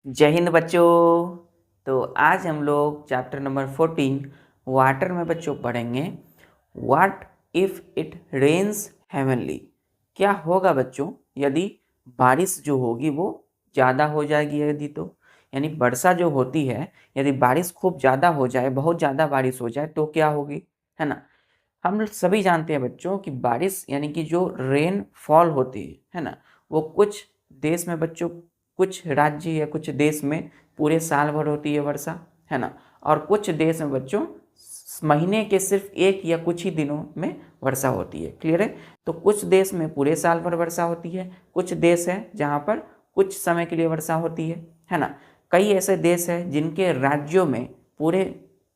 जय हिंद बच्चों। तो आज हम लोग चैप्टर नंबर 14 वाटर में बच्चों पढ़ेंगे what if it rains heavenly. क्या होगा बच्चों यदि बारिश जो होगी वो ज़्यादा हो जाएगी, यदि तो यानी वर्षा जो होती है, यदि बारिश खूब ज़्यादा हो जाए, बहुत ज़्यादा बारिश हो जाए तो क्या होगी, है ना। हम लोग सभी जानते हैं बच्चों कि बारिश यानी कि जो रेन फॉल होती है ना, वो कुछ देश में बच्चों, कुछ राज्य या कुछ देश में पूरे साल भर होती है वर्षा, है ना। और कुछ देश में बच्चों महीने के सिर्फ एक या कुछ ही दिनों में वर्षा होती है। क्लियर है। तो कुछ देश में पूरे साल भर वर्षा होती है, कुछ देश है जहाँ पर कुछ समय के लिए वर्षा होती है ना। कई ऐसे देश हैं जिनके राज्यों में पूरे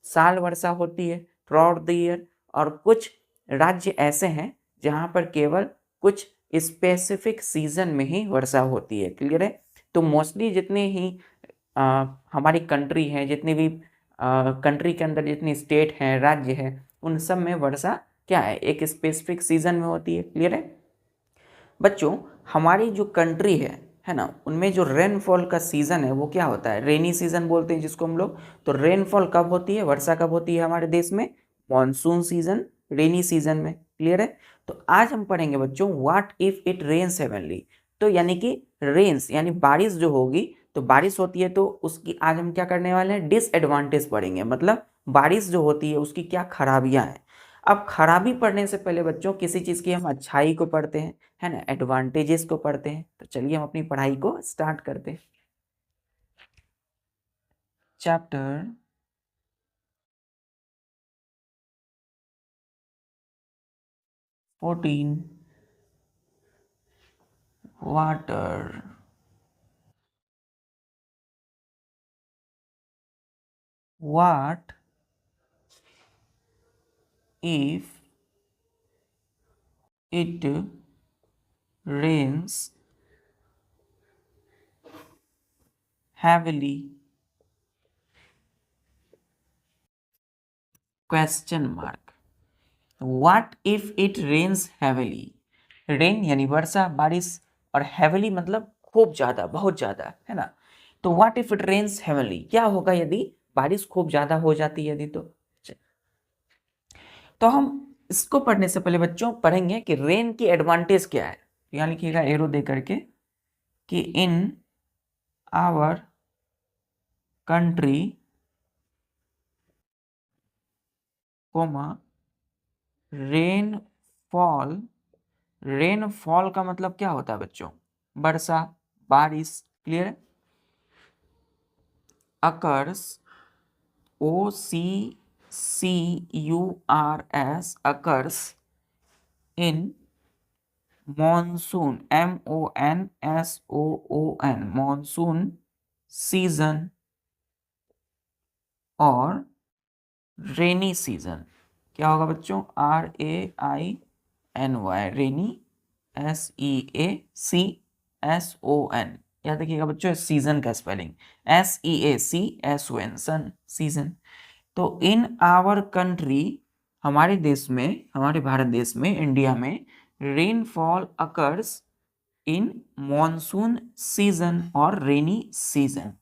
साल वर्षा होती है, थ्रू आउट द ईयर। और कुछ राज्य ऐसे हैं जहाँ पर केवल कुछ स्पेसिफिक सीजन में ही वर्षा होती है। क्लियर है। तो मोस्टली जितने ही हमारी कंट्री है, जितनी भी कंट्री के अंदर जितनी स्टेट हैं, राज्य है, उन सब में वर्षा क्या है, एक स्पेसिफिक सीजन में होती है। क्लियर है बच्चों। हमारी जो कंट्री है ना, उनमें जो रेनफॉल का सीज़न है वो क्या होता है, रेनी सीज़न बोलते हैं जिसको हम लोग। तो रेनफॉल कब होती है, वर्षा कब होती है हमारे देश में, मॉनसून सीजन, रेनी सीजन में। क्लियर है। तो आज हम पढ़ेंगे बच्चों what if it rains heavenly. तो यानी कि रेन्स यानी बारिश जो होगी, तो बारिश होती है तो उसकी आज हम क्या करने वाले हैं, डिसएडवांटेज पढ़ेंगे। मतलब बारिश जो होती है उसकी क्या खराबियां हैं। अब खराबी पढ़ने से पहले बच्चों किसी चीज़ की हम अच्छाई को पढ़ते हैं, है ना, एडवांटेजेस को पढ़ते हैं। तो चलिए हम अपनी पढ़ाई को स्टार्ट करते हैं। Chapter 14 water. What if it rains heavily, question mark. What if it rains heavily. Rain यानी वर्षा, बारिश, और हेवily मतलब खूब ज्यादा, बहुत ज्यादा, है ना। तो व्हाट इफ इट रेन्स हेवily, क्या होगा यदि बारिश खूब ज्यादा हो जाती है यदि तो हम इसको पढ़ने से पहले बच्चों पढ़ेंगे कि रेन की एडवांटेज क्या है। यहाँ लिखिएगा एरो दे करके कि in our country comma rainfall. Rainfall का मतलब क्या होता है बच्चों, वर्षा, बारिश। क्लियर है। Occurs, OCCURS, occurs in monsoon, MONSOON, monsoon season और रेनी सीजन। क्या होगा बच्चों, RAINY, रेनी, SEACSON। याद रखिएगा बच्चों सीजन का स्पेलिंग SEACSON, सन, सीजन। तो इन आवर कंट्री, हमारे देश में, हमारे भारत देश में, इंडिया में, rainfall occurs in monsoon season और रेनी सीजन।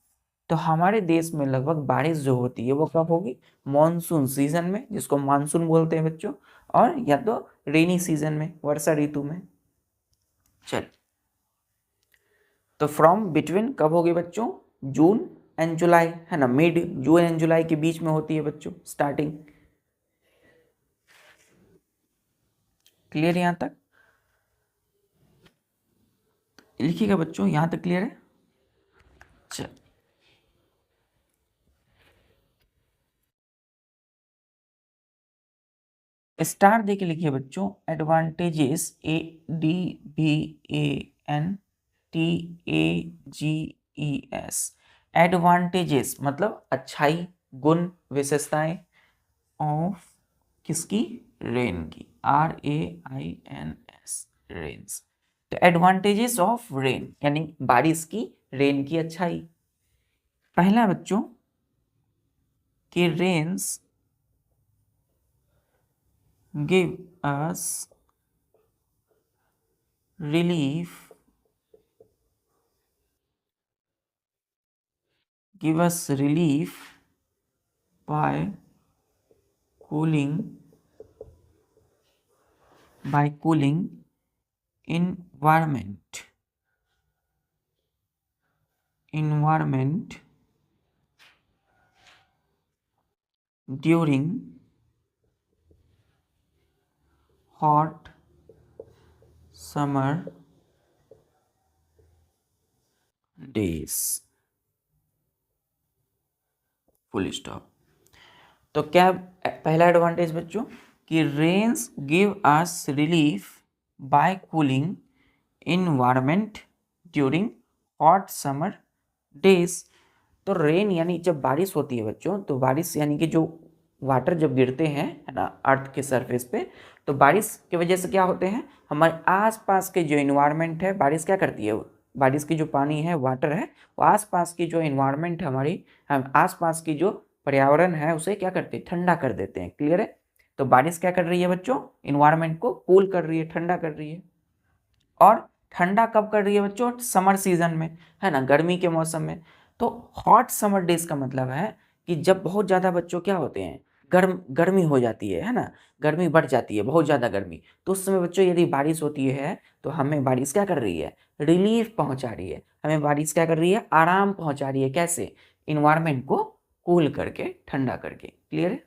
तो हमारे देश में लगभग बारिश जो होती है वो कब होगी, मॉनसून सीजन में, जिसको मानसून बोलते हैं बच्चों, और या तो रेनी सीजन में, वर्षा ऋतु में। चल, तो फ्रॉम बिटवीन कब होगी बच्चों, जून एंड जुलाई, है ना, मिड जून एंड जुलाई के बीच में होती है बच्चों स्टार्टिंग। क्लियर यहां तक लिखिएगा बच्चों, यहां तक क्लियर है। चल, स्टार दे के लिखिए बच्चों, एडवांटेजेस, ADVANTAGES। एडवांटेजेस मतलब अच्छाई, गुण, विशेषताएं ऑफ किसकी, रेन की, RAINS, रेन्स। तो एडवांटेजेस ऑफ रेन यानी बारिश की, रेन की अच्छाई। पहला बच्चों कि rains give us relief give us relief by cooling environment during hot summer days, full stop. तो क्या पहला एडवांटेज बच्चों कि rains give us relief by cooling environment during hot summer days. तो रेन यानी जब बारिश होती है बच्चों, तो बारिश यानी कि जो वाटर जब गिरते हैं है ना अर्थ के सरफेस पे, तो बारिश की वजह से क्या होते हैं, हमारे आसपास के जो इन्वायरमेंट है, बारिश क्या करती है, बारिश की जो पानी है, वाटर है, वो आसपास की जो इन्वायरमेंट है हमारी, हम आसपास की जो पर्यावरण है उसे क्या करते हैं, ठंडा कर देते हैं। क्लियर है? तो बारिश क्या कर रही है बच्चों, इन्वायरमेंट को कूल कर रही है, ठंडा कर रही है। और ठंडा कब कर रही है बच्चों, समर सीजन में, है ना, गर्मी के मौसम में। तो हॉट समर डेज का मतलब है कि जब बहुत ज़्यादा बच्चों क्या होते हैं, गर्मी हो जाती है ना, गर्मी बढ़ जाती है, बहुत ज़्यादा गर्मी, तो उस समय बच्चों यदि बारिश होती है तो हमें बारिश क्या कर रही है, रिलीफ पहुंचा रही है, हमें बारिश क्या कर रही है, आराम पहुंचा रही है। कैसे? इन्वायरमेंट को कूल करके, ठंडा करके। क्लियर है?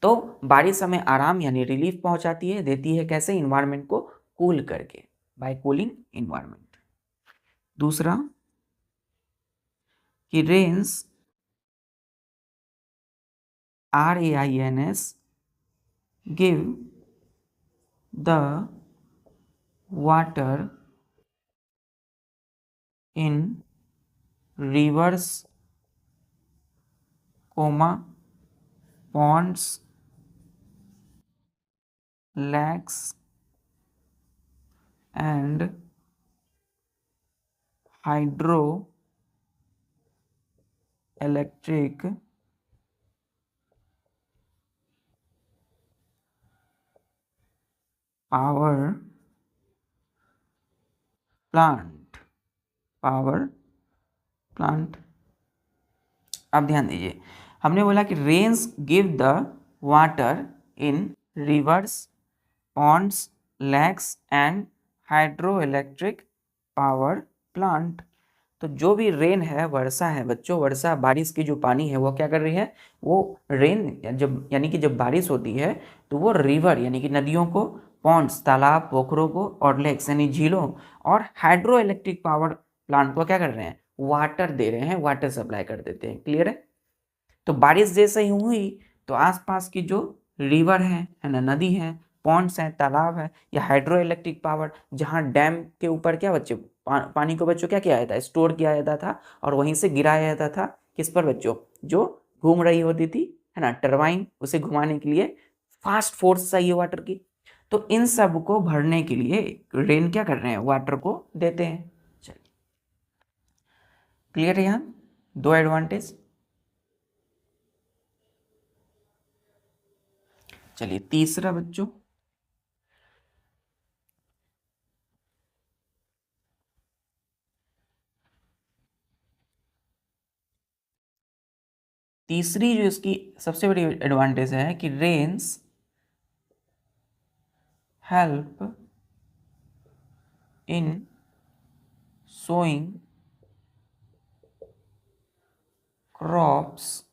तो बारिश हमें आराम यानी रिलीफ पहुंचाती है, देती है। कैसे? इन्वायरमेंट को कूल करके, बाय कूलिंग इन्वायरमेंट। दूसरा कि rains RAINS give the water in rivers ponds, lakes and hydroelectric power plant। अब ध्यान दीजिए, हमने बोला कि rains give the water in rivers, ponds, lakes and hydroelectric power plant. तो जो भी रेन है, वर्षा है बच्चों, वर्षा बारिश की जो पानी है वो क्या कर रही है, वो रेन जब यानी कि जब बारिश होती है तो वो रिवर यानी कि नदियों को, पॉन्ड्स तालाब पोखरों को, और लेक्स यानी झीलों, और हाइड्रो इलेक्ट्रिक पावर प्लांट को क्या कर रहे हैं, वाटर दे रहे हैं, वाटर सप्लाई कर देते हैं। क्लियर है? तो बारिश जैसे ही हुई तो आसपास की जो रिवर है ना, नदी है, पॉन्ड्स हैं, तालाब है, या हाइड्रो इलेक्ट्रिक पावर, जहाँ डैम के ऊपर क्या बच्चों पानी को बच्चों क्या किया जाता है, स्टोर किया जाता था, और वहीं से गिराया जाता था किस पर बच्चों, जो घूम रही होती थी, है ना, टरबाइन, उसे घुमाने के लिए फास्ट फोर्स चाहिए वाटर की। तो इन सब को भरने के लिए रेन क्या कर रहे हैं, वाटर को देते हैं। चलिए, क्लियर है? यहाँ दो एडवांटेज। चलिए तीसरा बच्चों, तीसरी जो इसकी सबसे बड़ी एडवांटेज है कि rains help in sowing crops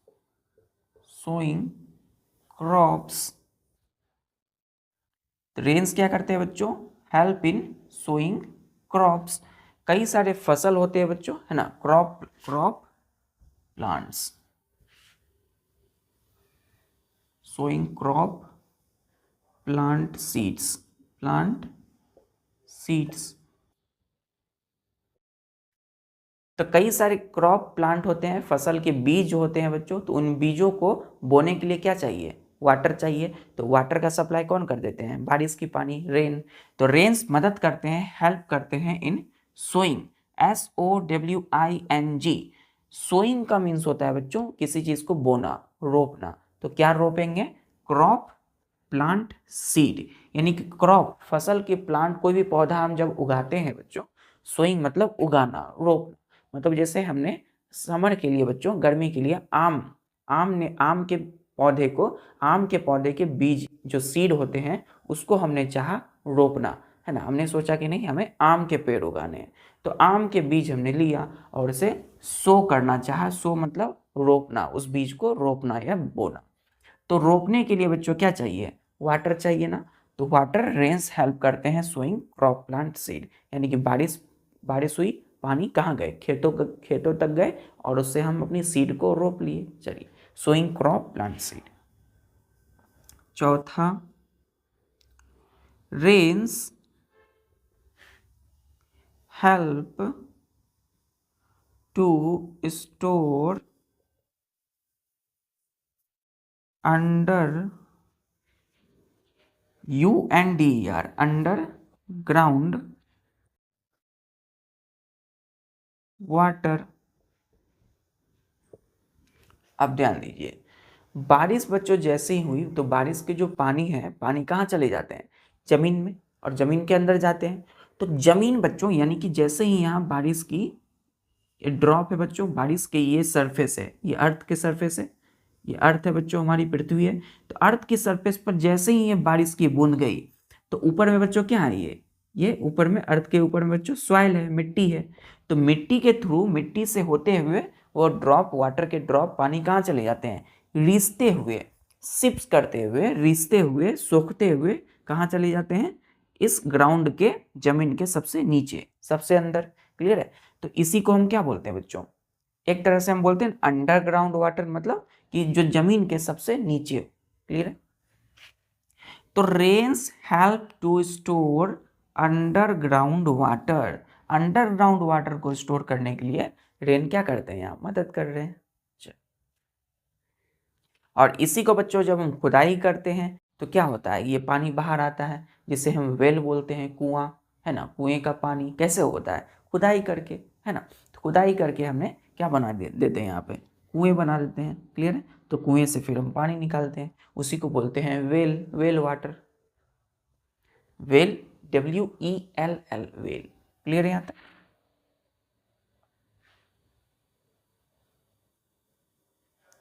rains क्या करते हैं बच्चों, हेल्प इन सोइंग क्रॉप्स। कई सारे फसल होते हैं बच्चों, है ना, crop plants, sowing crop plant seeds तो कई सारे क्रॉप प्लांट होते हैं, फसल के बीज होते हैं बच्चों। तो उन बीजों को बोने के लिए क्या चाहिए, वाटर चाहिए। तो वाटर का सप्लाई कौन कर देते हैं, बारिश की पानी, रेन। तो रेन्स मदद करते हैं, हेल्प करते हैं इन सोइंग, SOWING। सोइंग का मीन्स होता है बच्चों किसी चीज को बोना, रोपना। तो क्या रोपेंगे, क्रॉप प्लांट सीड, यानी कि क्रॉप फसल के, प्लांट कोई भी पौधा हम जब उगाते हैं बच्चों, सोइंग मतलब उगाना, रोपना, मतलब जैसे हमने समर के लिए बच्चों, गर्मी के लिए आम के पौधे के बीज जो सीड होते हैं उसको हमने चाहा रोपना, है ना। हमने सोचा कि नहीं हमें आम के पेड़ उगाने हैं, तो आम के बीज हमने लिया और उसे सो करना चाहा। सो मतलब रोपना, उस बीज को रोपना या बोना। तो रोपने के लिए बच्चों क्या चाहिए, वाटर चाहिए ना। तो वाटर रेन्स हेल्प करते हैं सोइंग क्रॉप प्लांट सीड, यानी कि बारिश हुई, पानी कहाँ गए, खेतों तक गए और उससे हम अपनी सीड को रोप लिए। चलिए, सोइंग क्रॉप प्लांट सीड। चौथा, rains help to store under UNDER underground water. अब ध्यान दीजिए, बारिश बच्चों जैसे ही हुई तो बारिश के जो पानी है, पानी कहाँ चले जाते हैं, जमीन में, और जमीन के अंदर जाते हैं। तो जमीन बच्चों, यानी कि जैसे ही यहाँ बारिश की ड्रॉप है बच्चों, बारिश के ये सरफेस है, ये अर्थ के सरफेस है, ये अर्थ है बच्चों, हमारी पृथ्वी है। तो अर्थ की सरफेस पर जैसे ही ये बारिश की बूंद गई तो ऊपर में बच्चों क्या है, ये ऊपर में, अर्थ के ऊपर में बच्चों सॉइल है, मिट्टी है। तो मिट्टी के थ्रू, मिट्टी से होते हुए वो ड्रॉप, वाटर के ड्रॉप पानी कहाँ चले जाते हैं, रिसते हुए, सिप्स करते हुए, रिसते हुए, सोखते हुए कहाँ चले जाते हैं, इस ग्राउंड के, जमीन के सबसे नीचे, सबसे अंदर। क्लियर है। तो इसी को हम क्या बोलते हैं बच्चों, एक तरह से हम बोलते हैं अंडरग्राउंड वाटर, मतलब कि जो जमीन के सबसे नीचे। क्लियर है। तो rains help to store underground water. Underground water को स्टोर करने के लिए रेन क्या करते हैं, यहाँ मदद कर रहे हैं। और इसी को बच्चों जब हम खुदाई करते हैं तो क्या होता है, ये पानी बाहर आता है, जिसे हम वेल बोलते हैं, कुआं, है ना। कुएं का पानी कैसे होता है, खुदाई करके, है ना। तो खुदाई करके हमने क्या बना देते हैं, यहाँ पे कुएं बना देते हैं। क्लियर है। तो कुएं से फिर हम पानी निकालते हैं, उसी को बोलते हैं well water, well, WELL, well. Clear है यहाँ तक।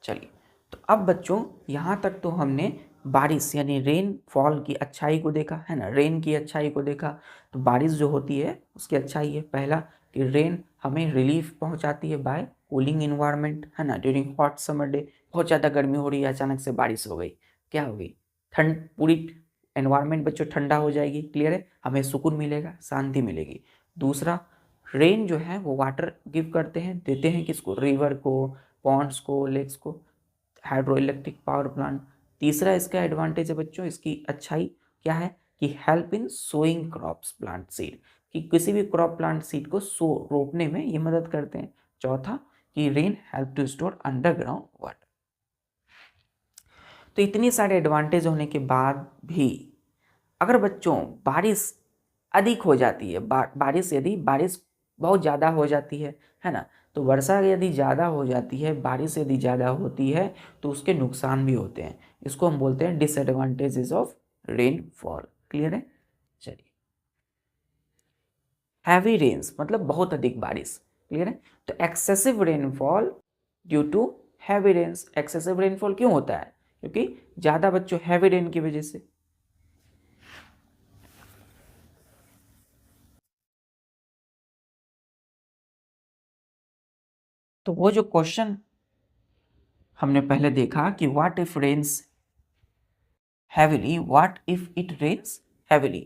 चलिए, तो अब बच्चों यहाँ तक तो हमने बारिश यानी रेन फॉल की अच्छाई को देखा, है ना, रेन की अच्छाई को देखा। तो बारिश जो होती है उसकी अच्छाई है, पहला कि रेन हमें रिलीफ पहुँचाती है बाय कूलिंग इन्वायरमेंट, है ना। ड्यूरिंग हॉट समर डे, बहुत ज़्यादा गर्मी हो रही है, अचानक से बारिश हो गई, क्या हो गई, ठंड, पूरी एनवायरमेंट बच्चों ठंडा हो जाएगी। क्लियर है। हमें सुकून मिलेगा, शांति मिलेगी। दूसरा, रेन जो है वो वाटर गिव करते हैं, देते हैं किसको, रिवर को, पॉन्ड्स को, लेक्स को, हाइड्रो इलेक्ट्रिक पावर प्लांट। तीसरा इसका एडवांटेज है बच्चों, इसकी अच्छाई क्या है कि help in sowing crops plant seed, कि किसी भी क्रॉप प्लांट सीड को रोपने में ये मदद करते हैं। चौथा कि rain help to store underground water. तो इतनी सारे एडवांटेज होने के बाद भी अगर बच्चों बारिश अधिक हो जाती है, बारिश बहुत ज़्यादा हो जाती है ना। तो वर्षा यदि ज़्यादा हो जाती है, बारिश यदि ज़्यादा होती है तो उसके नुकसान भी होते हैं। इसको हम बोलते हैं डिसएडवांटेजेस ऑफ रेनफॉल। क्लियर है। चलिए, हैवी रेन्स मतलब बहुत अधिक बारिश। क्लियर है। तो excessive rainfall due to heavy rains. Excessive rainfall क्यों होता है, क्योंकि ज़्यादा बच्चों हैवी रेन की वजह से। तो वो जो क्वेश्चन हमने पहले देखा कि what if rains heavily, what if it rains heavily,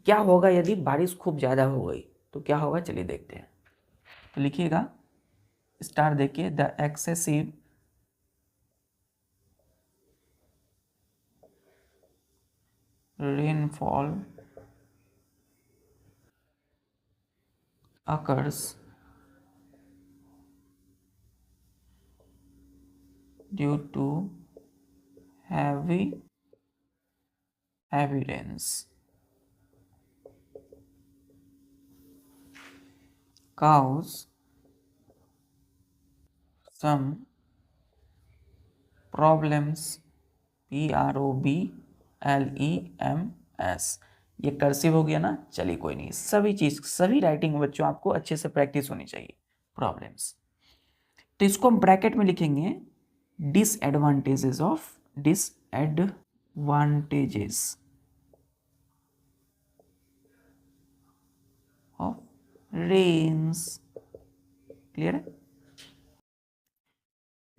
क्या होगा यदि बारिश खूब ज़्यादा हो गई तो क्या होगा, चलिए देखते हैं। तो लिखिएगा, स्टार देखिए, the excessive rainfall occurs due to heavy rains cause some problems, PROBLEMS। ये कर्सिव हो गया ना। चलिए कोई नहीं, सभी राइटिंग बच्चों आपको अच्छे से प्रैक्टिस होनी चाहिए। प्रॉब्लम्स। तो इसको हम ब्रैकेट में लिखेंगे डिसएडवांटेजेस ऑफ रेन्स। क्लियर है?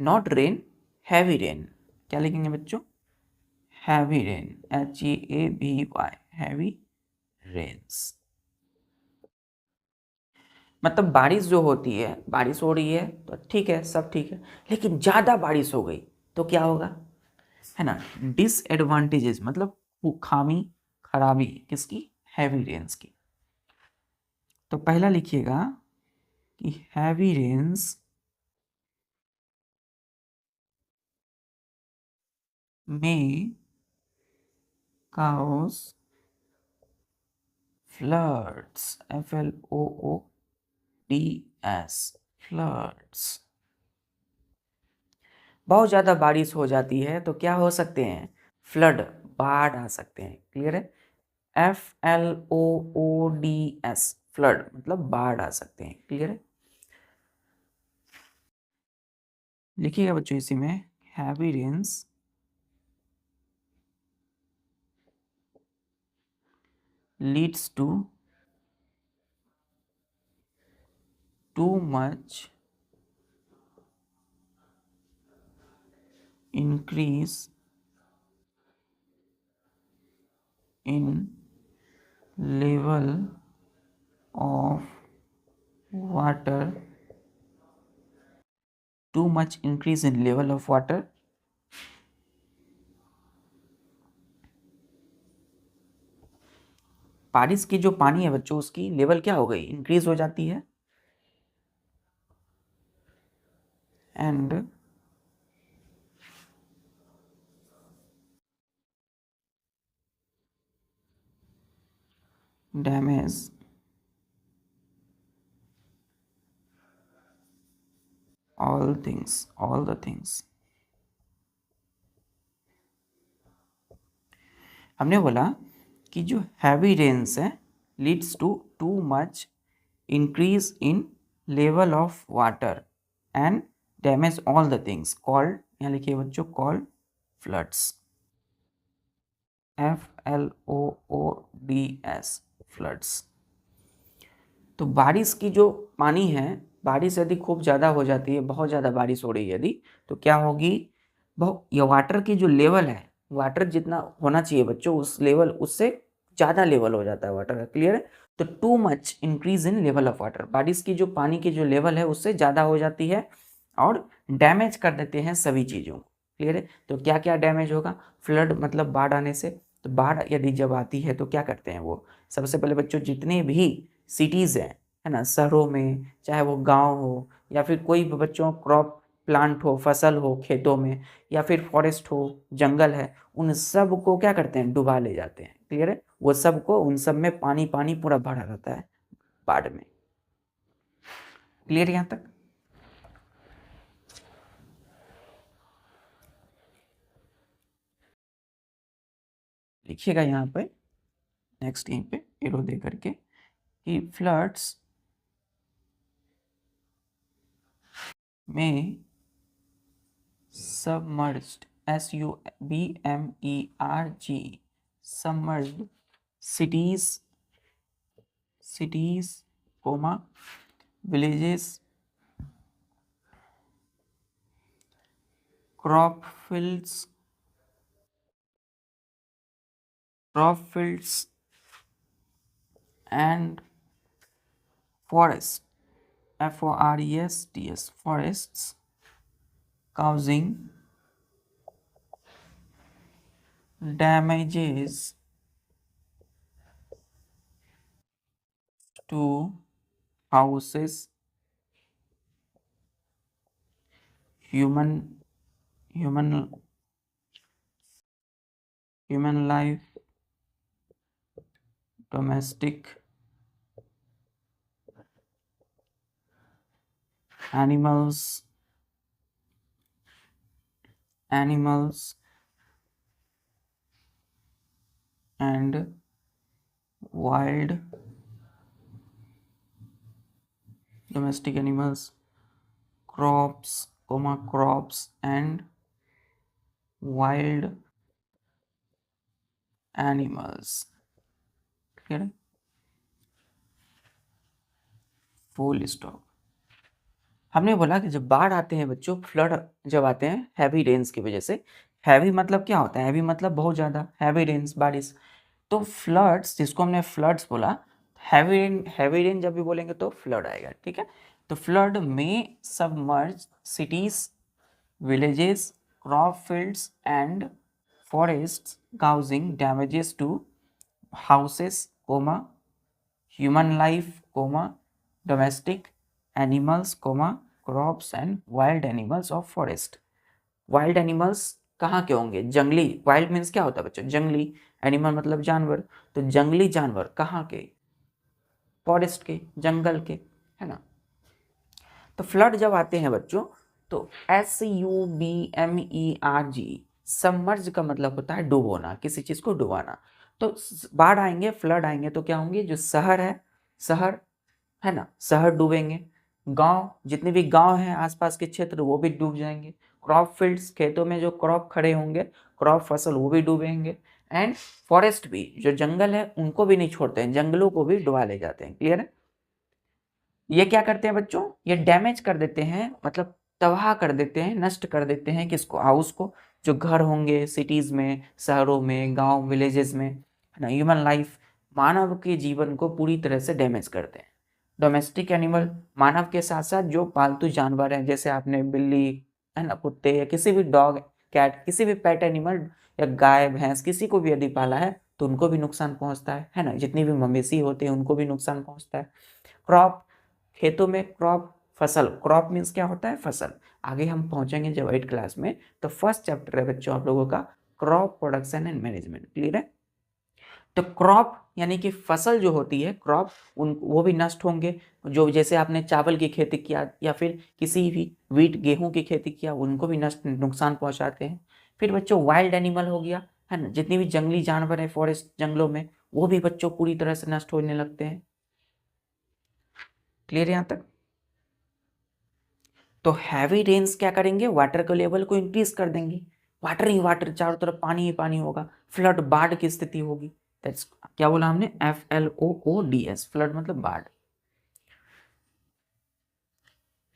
Not rain, heavy rain. क्या लिखेंगे बच्चों? Heavy rain, HEAVY, heavy rains. मतलब बारिश जो होती है, बारिश हो रही है तो ठीक है, सब ठीक है, लेकिन ज़्यादा बारिश हो गई तो क्या होगा, है ना? डिसएडवांटेजेस मतलब खामी, खराबी किसकी? हैवी रेन्स की। तो पहला लिखिएगा कि हैवी रेन्स में cause floods, FLOODS, floods। बहुत ज़्यादा बारिश हो जाती है तो क्या हो सकते हैं? फ्लड, बाढ़ आ सकते हैं। क्लियर है? FLOODS, फ्लड मतलब बाढ़ आ सकते हैं। क्लियर है? लिखिएगा बच्चों इसी में, heavy rains leads to too much increase in level of water, too much increase in level of water बारिश की जो पानी है बच्चों उसकी लेवल क्या हो गई? इंक्रीज हो जाती है। And damage all the things. हमने बोला कि जो हैवी रेन्स है leads to too much increase in level of water and damage all the things called, यहाँ लिखिए बच्चों, कॉल्ड फ्लड्स। FLOODS, floods. तो बारिश की जो पानी है, बारिश यदि खूब ज़्यादा हो जाती है, बहुत ज़्यादा बारिश हो रही है यदि, तो क्या होगी? ये वाटर की जो लेवल है, वाटर जितना होना चाहिए बच्चों उस लेवल, उससे ज़्यादा लेवल हो जाता है वाटर का। क्लियर है? तो to much increase in level of water, बारिश की जो पानी की जो लेवल है उससे ज़्यादा हो जाती है और डैमेज कर देते हैं सभी चीज़ों को। क्लियर है? तो क्या क्या डैमेज होगा? फ्लड मतलब बाढ़ आने से। तो बाढ़ यदि जब आती है तो क्या करते हैं वो? सबसे पहले बच्चों जितने भी सिटीज़ हैं, है ना, शहरों में, चाहे वो गांव हो या फिर कोई भी बच्चों क्रॉप प्लांट हो, फसल हो खेतों में, या फिर फॉरेस्ट हो, जंगल है, उन सब को क्या करते हैं? डुबा ले जाते हैं। क्लियर है? वो सब को, उन सब में पानी पानी पूरा भरा रहता है बाढ़ में। क्लियर यहाँ तक? लिखिएगा यहाँ पे, नेक्स्ट यहीं पे एरो दे करके, कि फ्लड्स में submerged, SUBMERG, submerged cities, villages, crop fields, and forests, FORESTS, forests, causing damages to houses, human life, domestic animals, and wild domestic animals, crops and wild animals. Clear है? Full stop. हमने बोला कि जब बाढ़ आते हैं बच्चों, फ्लड जब आते हैं हैवी रेन्स की वजह से, हैवी मतलब क्या होता है? हैवी मतलब बहुत ज़्यादा, हैवी रेन्स बारिश। तो फ्लड्स, जिसको हमने फ्लड्स बोला, हैवी रेन जब भी बोलेंगे तो फ्लड आएगा, ठीक है? तो फ्लड में submerge cities, villages, crop fields and forests, causing damages to houses, human life, domestic animals, crops and wild animals of forest। Wild animals कहाँ के होंगे? जंगली। वाइल्ड मीन्स क्या होता है बच्चों? जंगली। एनिमल मतलब जानवर। तो जंगली जानवर कहाँ के? फॉरेस्ट के, जंगल के, है ना? तो फ्लड जब आते हैं बच्चों, तो SUBMERG, सबमर्ज का मतलब होता है डुबोना, किसी चीज को डुबाना। तो बाढ़ आएंगे, फ्लड आएंगे तो क्या होंगे? जो शहर है ना, शहर डूबेंगे। गांव, जितने भी गांव हैं आसपास के क्षेत्र, वो भी डूब जाएंगे। क्रॉप फील्ड्स, खेतों में जो क्रॉप खड़े होंगे, क्रॉप फसल, वो भी डूबेंगे। एंड फॉरेस्ट भी, जो जंगल है उनको भी नहीं छोड़ते हैं, जंगलों को भी डुबा ले जाते हैं। क्लियर है? ये क्या करते हैं बच्चों? ये डैमेज कर देते हैं, मतलब तबाह कर देते हैं, नष्ट कर देते हैं किसको? हाउस को, जो घर होंगे सिटीज में, शहरों में, गांव, विलेजेस में, है ना? ह्यूमन लाइफ, मानव के जीवन को पूरी तरह से डैमेज करते हैं। डोमेस्टिक एनिमल, मानव के साथ साथ जो पालतू जानवर हैं, जैसे आपने बिल्ली, है ना, कुत्ते, या किसी भी डॉग, कैट, किसी भी पेट एनिमल, या गाय, भैंस, किसी को भी यदि पाला है तो उनको भी नुकसान पहुंचता है ना? जितनी भी मवेशी होते हैं उनको भी नुकसान पहुंचता है। क्रॉप, खेतों में क्रॉप, फसल, क्रॉप मीन्स क्या होता है? फसल। आगे हम पहुंचेंगे जब 8th क्लास में, तो फर्स्ट चैप्टर है बच्चों आप लोगों का crop production and management. Clear है? तो क्रॉप यानी कि फसल जो होती है, क्रॉप, उन वो भी नष्ट होंगे। जो जैसे आपने चावल की खेती किया या फिर किसी भी वीट, गेहूं की खेती किया, उनको भी नष्ट, नुकसान पहुंचाते हैं। फिर बच्चों वाइल्ड एनिमल हो गया, है ना? जितनी भी जंगली जानवर है फॉरेस्ट, जंगलों में, वो भी बच्चों पूरी तरह से नष्ट होने लगते हैं। क्लियर है यहाँ तक? तो हैवी रेन्स क्या करेंगे? वाटर के लेवल को इंक्रीज कर देंगे। वाटर ही वाटर, चारों तरफ पानी ही पानी होगा, फ्लड, बाढ़ की स्थिति होगी। दैट्स क्या बोला हमने? FLOODS, फ्लड मतलब बाढ़।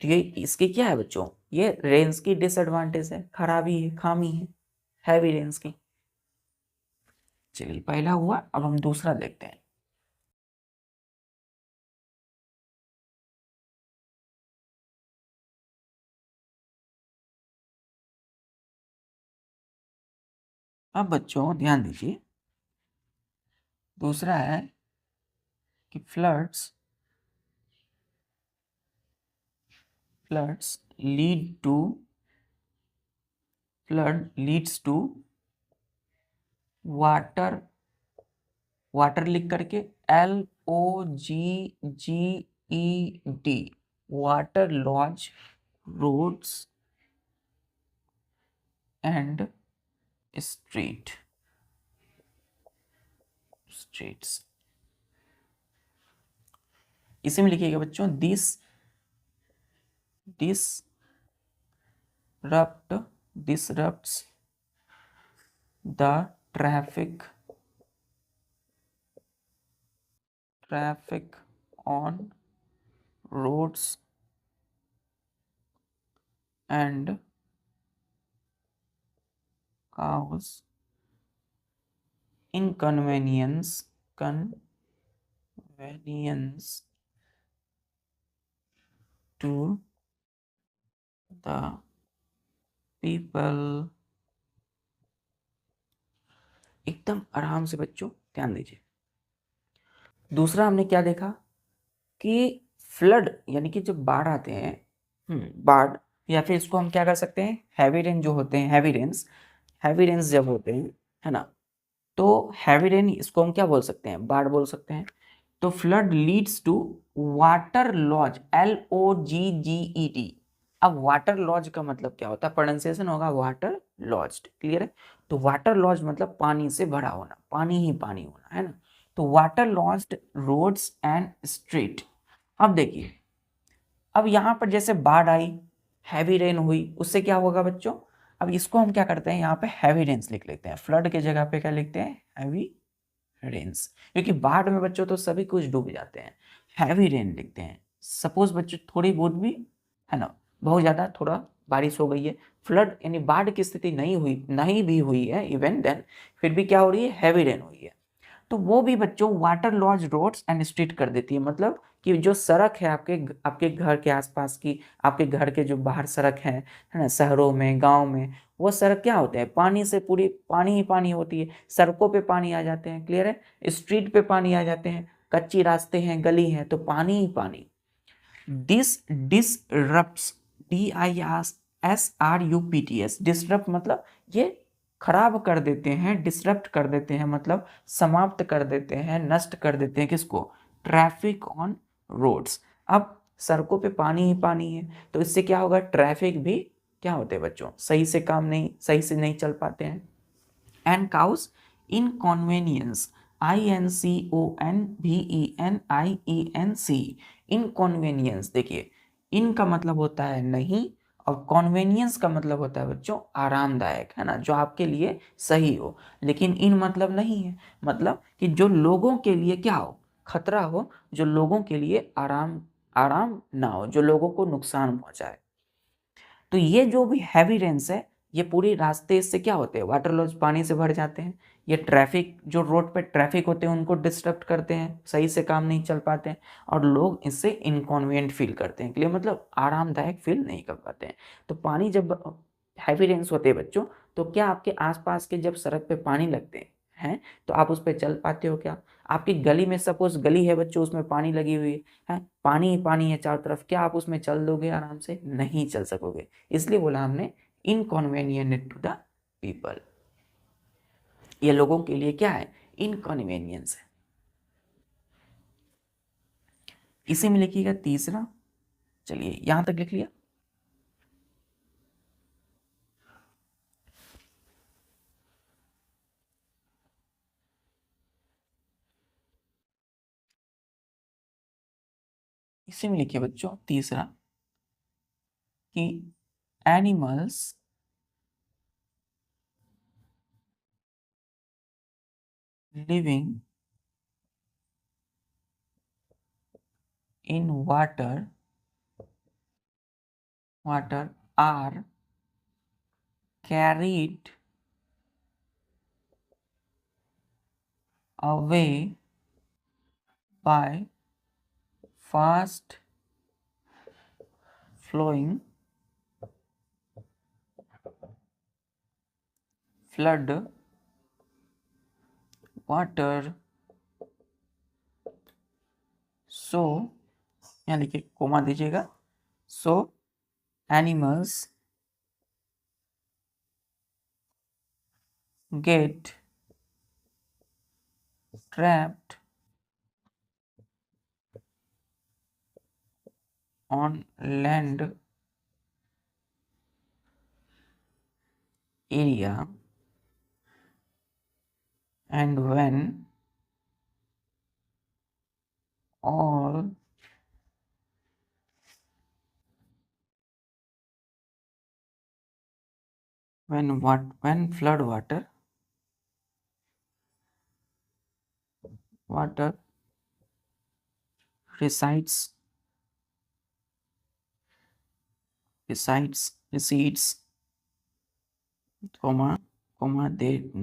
तो ये इसकी क्या है बच्चों? ये रेन्स की डिसएडवांटेज है, खराबी है, खामी है हैवी रेन्स की। चलिए, पहला हुआ, अब हम दूसरा देखते हैं। अब बच्चों ध्यान दीजिए, दूसरा है कि floods leads to water, water लिख करके LOGGED, water logged, roads and streets. इसी में लिखिएगा बच्चों, disrupts the traffic on roads and cause inconvenience to the people। एकदम आराम से बच्चों ध्यान दीजिए। दूसरा हमने क्या देखा कि फ्लड यानी कि जब बाढ़ आते हैं, बाढ़, या फिर इसको हम क्या कर सकते हैं? हैवी रेन जो होते हैं, हैवी रेन्स जब होते हैं, है ना, तो हैवी रेन, इसको हम क्या बोल सकते हैं? बाढ़ बोल सकते हैं। तो flood leads to water logged, LOGGED। अब वाटर लॉज का मतलब क्या होता है? प्रोनाउंसिएशन होगा वाटर लॉज्ड। क्लियर है? तो वाटर लॉज मतलब पानी से भरा होना, पानी ही पानी होना, है ना? तो water logged roads and street. अब देखिए, अब यहाँ पर जैसे बाढ़ आई, हैवी रेन हुई, उससे क्या होगा बच्चों, अब इसको हम क्या करते हैं, यहाँ पे हैवी रेन्स लिख लेते हैं, फ्लड के जगह पे क्या लिखते हैं, हैवी रेन्स, क्योंकि बाढ़ में बच्चों तो सभी कुछ डूब जाते हैं। हैवी रेन लिखते हैं। सपोज बच्चों थोड़ी बहुत भी है ना, बहुत ज़्यादा थोड़ा बारिश हो गई है, फ्लड यानी बाढ़ की स्थिति नहीं भी हुई है इवन देन, फिर भी क्या हो रही है, हैवी रेन हुई है, तो वो भी बच्चों water logged roads and street कर देती है। मतलब कि जो सड़क है आपके घर के आसपास की, आपके घर के जो बाहर सड़क है ना, शहरों में, गांव में, वो सड़क क्या होते हैं, पानी से पूरी पानी ही पानी होती है, सड़कों पे पानी आ जाते हैं, क्लियर है, स्ट्रीट पे पानी आ जाते हैं, कच्ची रास्ते हैं, गली है, तो पानी ही पानी। दिस डिसरप्ट्स, DISRUPTS, डिसरप्ट मतलब ये खराब कर देते हैं, डिसरप्ट कर देते हैं मतलब समाप्त कर देते हैं, नष्ट कर देते हैं, किसको, ट्रैफिक ऑन रोड्स। अब सड़कों पे पानी ही पानी है, तो इससे क्या होगा, ट्रैफिक भी क्या होते हैं बच्चों, सही से नहीं चल पाते हैं। एंड काउस इनकॉन्वेनियंस, INCONVENIENC, इनकॉन्वेनियंस, देखिए इन का मतलब होता है नहीं, और कॉन्वेनियंस का मतलब होता है बच्चों आरामदायक, है ना, जो आपके लिए सही हो, लेकिन इन मतलब नहीं है, मतलब कि जो लोगों के लिए क्या हो, खतरा हो, जो लोगों के लिए आराम ना हो, जो लोगों को नुकसान पहुंचाए। तो ये जो भी हैवी रेन्स है, ये पूरी रास्ते इससे क्या होते हैं, वाटर लॉज पानी से भर जाते हैं, ये ट्रैफिक, जो रोड पे ट्रैफिक होते हैं उनको डिस्टर्ब करते हैं, सही से काम नहीं चल पाते हैं, और लोग इससे इनकॉन्वीनियंट फील करते हैं, क्लियर, मतलब आरामदायक फील नहीं कर पाते हैं। तो पानी जब हैवी रेन्स होते हैं बच्चों, तो क्या आपके आसपास के जब सड़क पे पानी लगते हैं, तो आप उस पर चल पाते हो क्या, आपकी गली में सपोज गली है बच्चों, उसमें पानी लगी हुई है, पानी ही पानी है चारों तरफ, क्या आप उसमें चल दोगे आराम से, नहीं चल सकोगे, इसलिए बोला हमने इनकॉन्वेनियंट टू द पीपल, ये लोगों के लिए क्या है, इनकॉन्वेनियंस है। इसी में लिखिएगा तीसरा, चलिए यहां तक लिख लिया, इसी में लिखिए बच्चों तीसरा कि animals living in water are carried away by fast flowing flood water, so यहाँ लिखिए कोमा दीजिएगा, so animals get trapped on land area, and when all when flood water recedes, they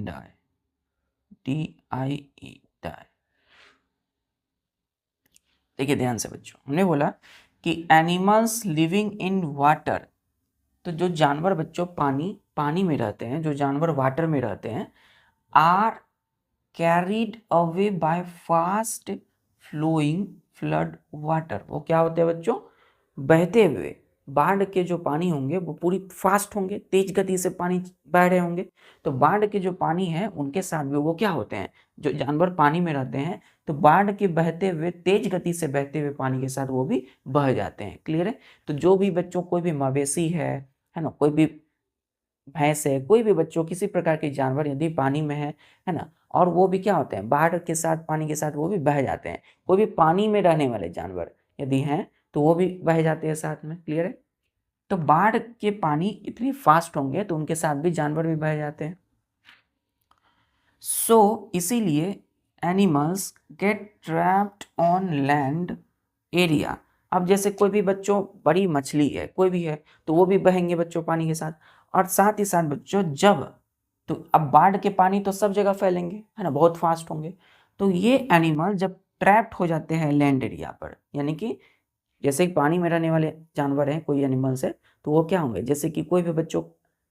die, DIE, die। देखिए ध्यान से बच्चों, हमने बोला कि एनिमल्स लिविंग इन वाटर, तो जो जानवर बच्चों पानी में रहते हैं, जो जानवर वाटर में रहते हैं, are carried away by fast flowing flood water, वो क्या होते हैं बच्चों, बहते हुए बाढ़ के जो पानी होंगे वो पूरी फास्ट होंगे, तेज गति से पानी बह रहे होंगे, तो बाढ़ के जो पानी है उनके साथ भी वो क्या होते हैं, जो जानवर पानी में रहते हैं, तो बाढ़ के बहते हुए तेज गति से बहते हुए पानी के साथ वो भी बह जाते हैं, क्लियर है। तो जो भी बच्चों कोई भी मवेशी है ना, कोई भी भैंस है, कोई भी बच्चों किसी प्रकार के जानवर यदि पानी में है ना, और वो भी क्या होते हैं, बाढ़ के साथ पानी के साथ वो भी बह जाते हैं, कोई भी पानी में रहने वाले जानवर यदि हैं तो वो भी बह जाते हैं साथ में। क्लियर है? तो बाढ़ के पानी इतनी फास्ट होंगे तो उनके साथ भी जानवर भी बह जाते हैं। सो इसीलिए animals gate trapped on land area. अब जैसे कोई भी बच्चों बड़ी मछली है, कोई भी है, तो वो भी बहेंगे बच्चों पानी के साथ। और साथ ही साथ बच्चों जब, तो अब बाढ़ के पानी तो सब जगह फैलेंगे, है ना, बहुत फास्ट होंगे। तो ये एनिमल जब ट्रैप्ड हो जाते हैं लैंड एरिया पर, यानी कि जैसे पानी में रहने वाले जानवर हैं, कोई एनिमल्स है, तो वो क्या होंगे, जैसे कि कोई भी बच्चों,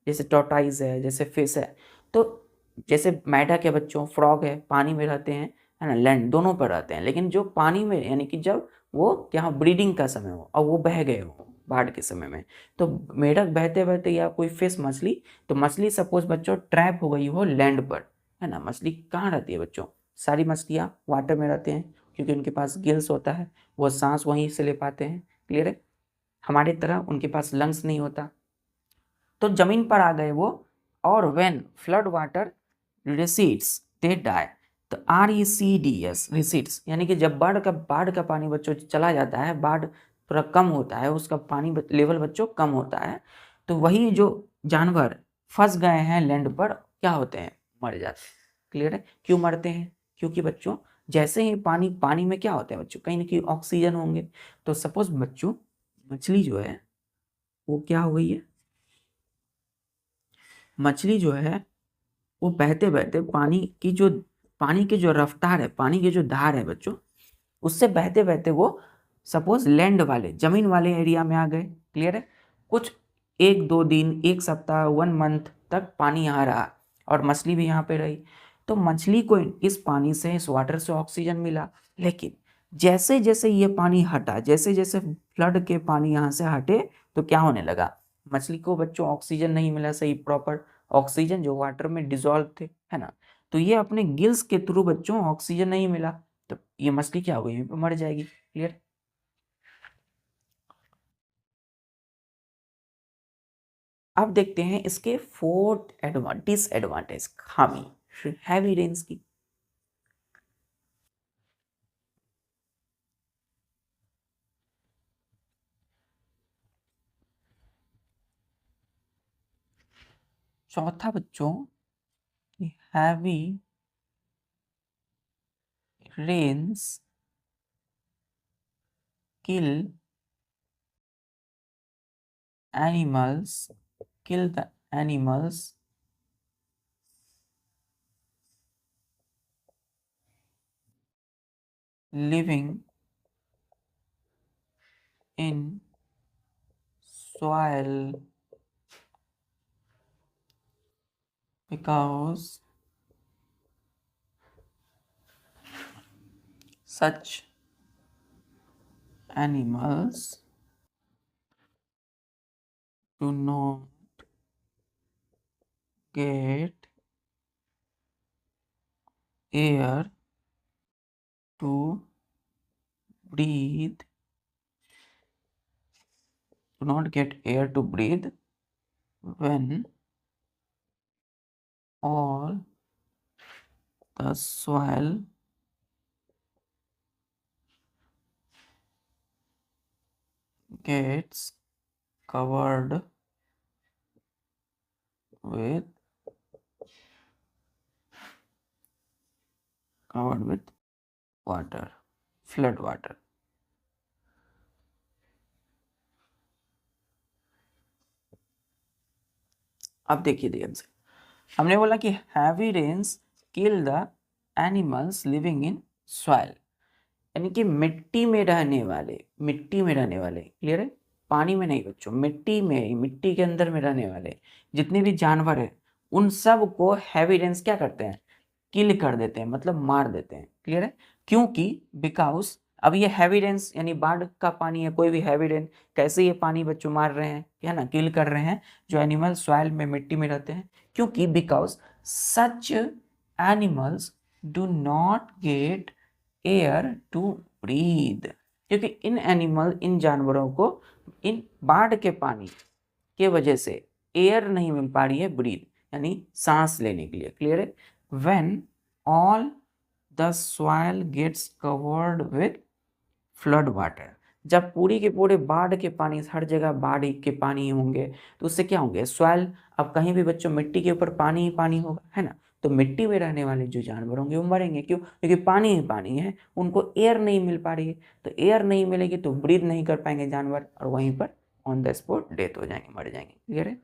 जैसे टॉर्टाइज है, जैसे फिश है, तो जैसे मेढक के बच्चों, फ्रॉग है, पानी में रहते हैं, है ना, लैंड दोनों पर रहते हैं। लेकिन जो पानी में, यानी कि जब वो यहाँ ब्रीडिंग का समय हो और वो बह गए हो बाढ़ के समय में, तो मेढक बहते बहते या कोई फिश, मछली, तो मछली सपोज बच्चों ट्रैप हो गई हो लैंड पर, है ना। मछली कहाँ रहती है बच्चों? सारी मछलियाँ वाटर में रहते हैं, क्योंकि उनके पास गिल्स होता है, वो सांस वहीं से ले पाते हैं। क्लियर है? हमारी तरह उनके पास लंग्स नहीं होता। तो जमीन पर आ गए वो, और when flood water recedes they die. तो RECDS रिसीड्स, यानी कि जब बाढ़ का पानी बच्चों चला जाता है, बाढ़ थोड़ा कम होता है, उसका पानी लेवल बच्चों कम होता है, तो वही जो जानवर फंस गए हैं लैंड पर क्या होते हैं? मर जाते हैं। क्लियर है? क्यों मरते हैं? क्योंकि बच्चों जैसे ही पानी में क्या होते हैं बच्चों, कहीं ना कहीं ऑक्सीजन होंगे। तो सपोज बच्चों मछली जो है वो क्या हो गई है, मछली जो है वो बहते बहते पानी की जो रफ्तार है, पानी की जो धार है बच्चों, उससे बहते बहते वो सपोज लैंड वाले, जमीन वाले एरिया में आ गए। क्लियर है? कुछ 1-2 दिन, 1 सप्ताह, 1 मंथ तक पानी यहाँ रहा और मछली भी यहाँ पे रही। तो मछली को इस पानी से, इस वाटर से ऑक्सीजन मिला। लेकिन जैसे जैसे ये पानी हटा, जैसे जैसे फ्लड के पानी यहाँ से हटे, तो क्या होने लगा, मछली को बच्चों ऑक्सीजन नहीं मिला सही, प्रॉपर ऑक्सीजन जो वाटर में डिजोल्व थे, है ना। तो ये अपने गिल्स के थ्रू बच्चों ऑक्सीजन नहीं मिला, तो ये मछली क्या होगी, मर जाएगी। क्लियर? अब देखते हैं इसके 4 डिसएडवांटेज, खामी हैवी रेन्स की। चौथा बच्चों, heavy rains kill animals, kill the animals living in soil because such animals do not get air to breathe, do not get air to breathe when all the soil gets covered with water, flood water। अब देखिए ध्यान से, हमने बोला कि heavy rains kill the animals living in soil, यानी कि मिट्टी में रहने वाले, क्लियर है, पानी में नहीं बच्चों, मिट्टी में, मिट्टी के अंदर में रहने वाले जितने भी जानवर हैं, उन सब को हैवी रेन्स क्या करते हैं, किल कर देते हैं, मतलब मार देते हैं। क्लियर है? क्योंकि बिकॉज अब ये हैवी रेन्स यानी बाढ़ का पानी है, कोई भी हैवी रेन, कैसे ये पानी बच्चों मार रहे हैं, है ना, किल कर रहे हैं जो एनिमल सॉइल में, मिट्टी में रहते हैं। क्योंकि because such animals do not get air to breathe, क्योंकि इन जानवरों को इन बाढ़ के पानी के वजह से एयर नहीं मिल पा रही है, ब्रीद यानी सांस लेने के लिए। क्लियर है? When all the soil gets covered with flood water, जब पूरी के पूरे बाढ़ के पानी, हर जगह बाढ़ के पानी होंगे तो उससे क्या होंगे, सॉइल, अब कहीं भी बच्चों मिट्टी के ऊपर पानी ही पानी होगा, है ना, तो मिट्टी में रहने वाले जो जानवर होंगे वो मरेंगे। क्यों? क्योंकि पानी ही पानी है, उनको एयर नहीं मिल पा रही है, तो एयर नहीं मिलेगी तो ब्रीथ नहीं कर पाएंगे जानवर, और वहीं पर ऑन द स्पॉट डेथ हो जाएंगे, मर जाएंगे। क्लियर है?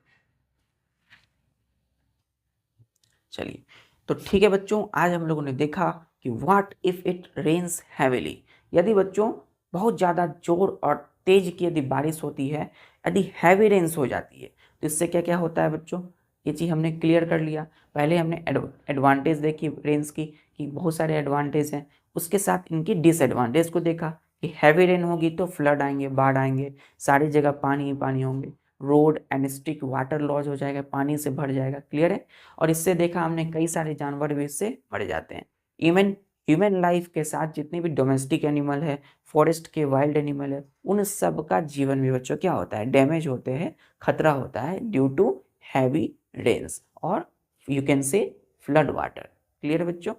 चलिए, तो ठीक है बच्चों, आज हम लोगों ने देखा कि what if it rains heavily, यदि बच्चों बहुत ज़्यादा जोर और तेज की यदि बारिश होती है, यदि हैवी रेन्स हो जाती है, तो इससे क्या क्या होता है बच्चों, ये चीज़ हमने क्लियर कर लिया। पहले हमने एडवांटेज देखी रेन्स की, कि बहुत सारे एडवांटेज हैं, उसके साथ इनकी डिसएडवांटेज को देखा कि हैवी रेन होगी तो फ्लड आएंगे, बाढ़ आएंगे, सारी जगह पानी ही पानी होंगे, road and street water loss हो जाएगा, पानी से भर जाएगा। क्लियर है? और इससे देखा हमने कई सारे जानवर भी इससे मर जाते हैं। इवन ह्यूमन लाइफ के साथ जितने भी डोमेस्टिक एनिमल है, फॉरेस्ट के वाइल्ड एनिमल है, उन सब का जीवन भी बच्चों क्या होता है, डैमेज होते हैं, खतरा होता है ड्यू टू हैवी रेन्स और you can say flood water. Clear है बच्चों?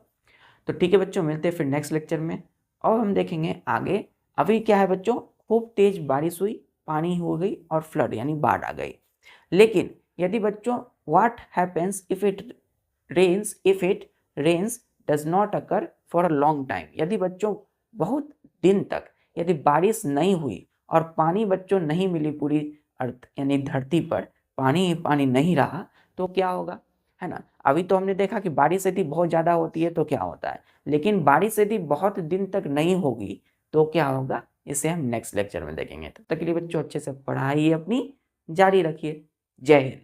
तो ठीक है बच्चों, मिलते हैं फिर नेक्स्ट लेक्चर में। और हम देखेंगे आगे, अभी क्या है बच्चों, खूब तेज बारिश हुई, पानी हो गई और फ्लड यानी बाढ़ आ गई, लेकिन यदि बच्चों what happens if it rains does not occur for a long time, यदि बच्चों बहुत दिन तक यदि बारिश नहीं हुई और पानी बच्चों नहीं मिली, पूरी अर्थ यानी धरती पर पानी ही पानी नहीं रहा, तो क्या होगा, है ना। अभी तो हमने देखा कि बारिश यदि बहुत ज़्यादा होती है तो क्या होता है, लेकिन बारिश यदि बहुत दिन तक नहीं होगी तो क्या होगा, इसे हम नेक्स्ट लेक्चर में देखेंगे। तब तक के लिए बच्चों अच्छे से पढ़ाई अपनी जारी रखिए। जय हिंद।